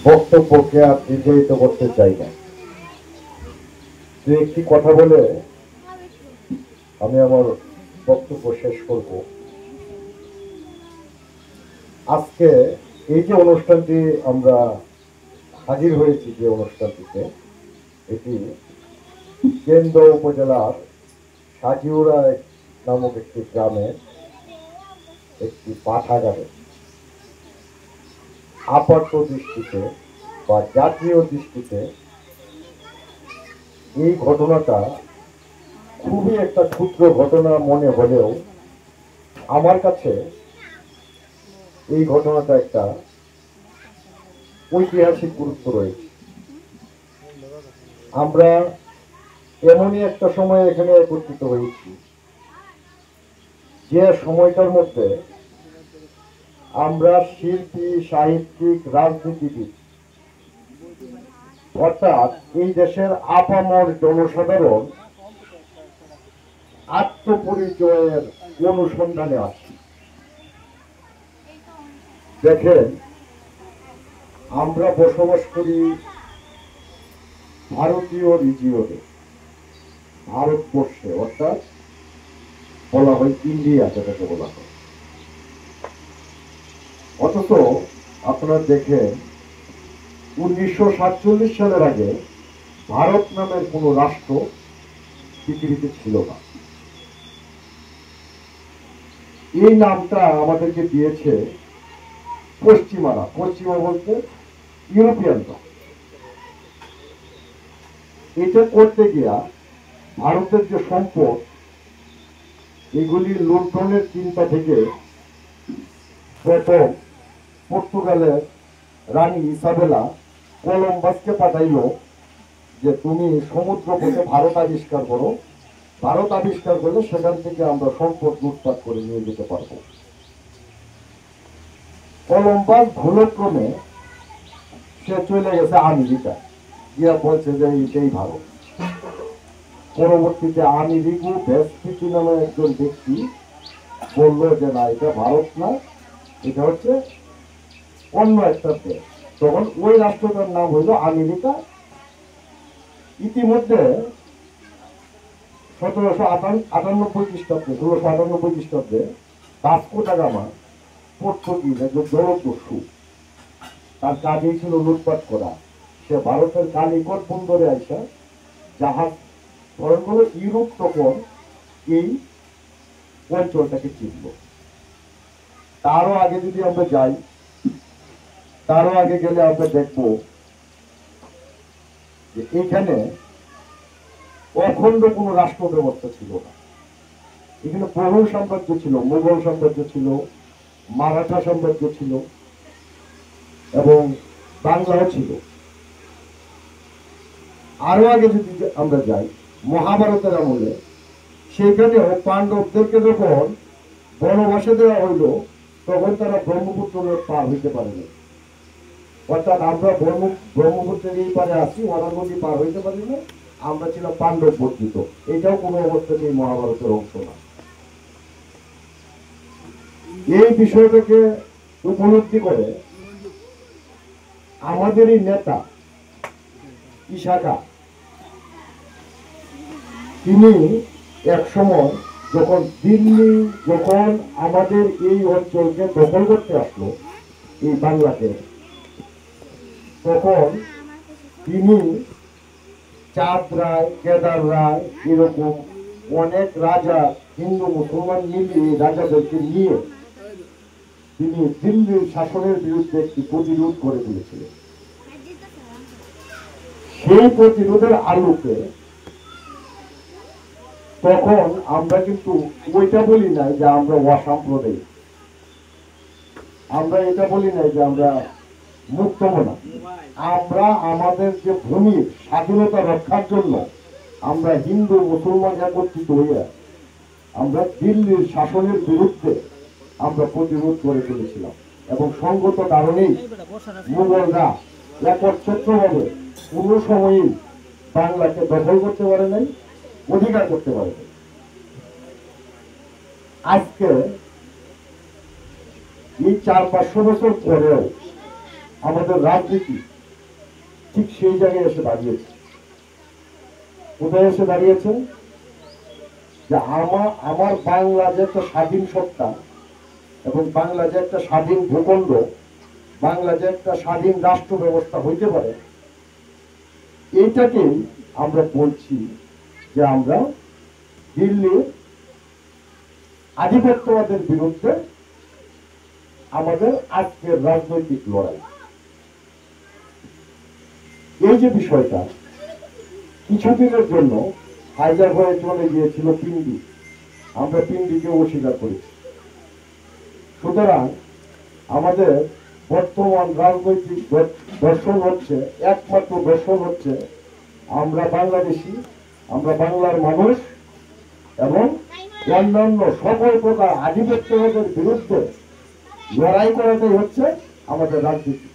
বক্তব্যকে আর দীর্ঘায়িত করতে চাই না। দু একটি কথা বলে আমি আমার বক্তব্য শেষ করব। আজকে এই যে অনুষ্ঠানটি আমরা হাজির হয়েছি, যে অনুষ্ঠানটিতে, এটি কেন্দ্র উপজেলার সাজিউরা নামক একটি গ্রামের একটি পাঠাগারে আপাত দৃষ্টিতে বা জাতীয় দৃষ্টিতে এই ঘটনাটা খুবই একটা ক্ষুদ্র ঘটনা মনে হলেও আমার কাছে এই ঘটনাটা একটা ঐতিহাসিক গুরুত্ব রয়েছে। আমরা এমনই একটা সময় এখানে একত্রিত হয়েছি যে সময়টার মধ্যে আমরা শিল্পী, সাহিত্যিক, রাজনীতিবিদ অর্থাৎ এই দেশের আপামর জনসাধারণ আত্মপরিচয়ের অনুসন্ধানে আছে। দেখেন, আমরা বসবাস করি ভারতীয় রিজিয়নে, ভারতবর্ষে, অর্থাৎ বলা হয় ইন্ডিয়া, যেটাকে বলা হয়। অথচ আপনারা দেখেন 1947 সালের আগে ভারত নামের কোন রাষ্ট্র পৃথিবীতে ছিল না। এই নামটা আমাদেরকে দিয়েছে পশ্চিমারা। পশ্চিমা বলতে ইউরোপিয়ানরা। এটা করতে গিয়া ভারতের যে সম্পদ, এগুলি লুণ্ঠনের চিন্তা থেকে প্রথম পর্তুগালের রানী ইসাবেলা কলম্বাসকে পাঠাইল যে তুমি সমুদ্র পথে ভারত আবিষ্কার করো, ভারত আবিষ্কার করলে সেখান থেকে আমরা সম্পদ লুটপাট করে নিয়ে যেতে পারবো। কলম্বাস ভুলক্রমে সে চলে গেছে আমেরিকা, গিয়া বলছে যে এইটাই ভারত। পরবর্তীতে আমেরিকু ভেসপিচু নামে একজন ব্যক্তি বলল যে না, এটা ভারত না, এটা হচ্ছে অন্য একটা দেশ। তখন ওই রাষ্ট্রটার নাম হইল আমেরিকা। ইতিমধ্যে 1798 খ্রিস্টাব্দে, 1698 খ্রিস্টাব্দে ভাস্কো দা গামা, পর্তুগিজ একজন জলদস্যু, তার কাজেই ছিল লুটপাট করা। সে ভারতের কালিকট বন্দরে আইসা জাহাজ ধরন হলো ইউরোপ তখন এই অঞ্চলটাকে চিনল। তারও আগে যদি আমরা যাই, তারও আগে গেলে আমরা দেখব যে এখানে অখণ্ড কোন রাষ্ট্র ব্যবস্থা ছিল না। এখানে বহু সাম্রাজ্য ছিল, মুঘল সাম্রাজ্য ছিল, মারাঠা সাম্রাজ্য ছিল এবং বাংলাও ছিল। আরো আগে যদি আমরা যাই মহাভারতের আমলে, সেখানেও পাণ্ডবদেরকে যখন বনবাসে দেওয়া হইল তখন তারা ব্রহ্মপুত্র পার হইতে পারেনি। অর্থাৎ আমরা ব্রহ্মপুত্রের এই পারে আসি, ওরা নদী পার হইতে পারি না, আমরা ছিলাম পাণ্ডব বর্জিত। এটাও কোনো অবস্থাতেই মহাভারতের অংশ না। এই বিষয়টাকে উপলব্ধি করে আমাদের এই নেতা ইশাকা, তিনি এক সময় যখন দিল্লি যখন আমাদের এই অঞ্চলকে দখল করতে আসলো, এই বাংলাকে, তখন তিনি চাঁদ রায়, কেদার রায়, এরকম অনেক রাজা, হিন্দু মুসলমান মিলিয়ে রাজাদেরকে নিয়ে তিনি দিল্লির শাসনের বিরুদ্ধে একটি প্রতিরোধ করে তুলেছিলেন। সেই প্রতিরোধের আলোকে তখন আমরা কিন্তু ওইটা বলি নাই যে আমরা অসাম্প্রদায়িক, আমরা এটা বলি নাই যে আমরা মুক্ত না। আমরা আমাদের যে ভূমির স্বাধীনতা রক্ষার জন্য আমরা হিন্দু মুসলমান একত্রিত হইয়া আমরা দিল্লির শাসনের বিরুদ্ধে আমরা প্রতিরোধ করে তুলেছিলাম। এবং সঙ্গত কারণেই মুঘলরা একচ্ছত্রভাবে কোনো সময়ই বাংলাকে দখল করতে পারে নাই, অধিকার করতে পারে নাই। আজকে এই 400-500 বছর পরেও আমাদের রাজনীতি ঠিক সেই জায়গায় এসে দাঁড়িয়েছে। কোথায় এসে দাঁড়িয়েছে? যে আমার বাংলা যে একটা স্বাধীন সত্তা এবং বাংলা যে একটা স্বাধীন ভূখণ্ড, বাংলা যে একটা স্বাধীন রাষ্ট্র ব্যবস্থা হইতে পারে, এইটাকেই আমরা বলছি যে আমরা দিল্লির আধিপত্যবাদের বিরুদ্ধে আমাদের আজকের রাজনৈতিক লড়াই। এই যে বিষয়টা কিছুদিনের জন্য হাইজাক হয়ে চলে গিয়েছিল পিন্ডি, আমরা পিন্ডিকে অস্বীকার করেছি। সুতরাং আমাদের বর্তমান রাজনৈতিক দর্শন হচ্ছে, একমাত্র দর্শন হচ্ছে আমরা বাংলাদেশি, আমরা বাংলার মানুষ এবং অন্যান্য সকল প্রকার আধিপত্যবাদের বিরুদ্ধে লড়াই করাটাই হচ্ছে আমাদের রাজনীতি।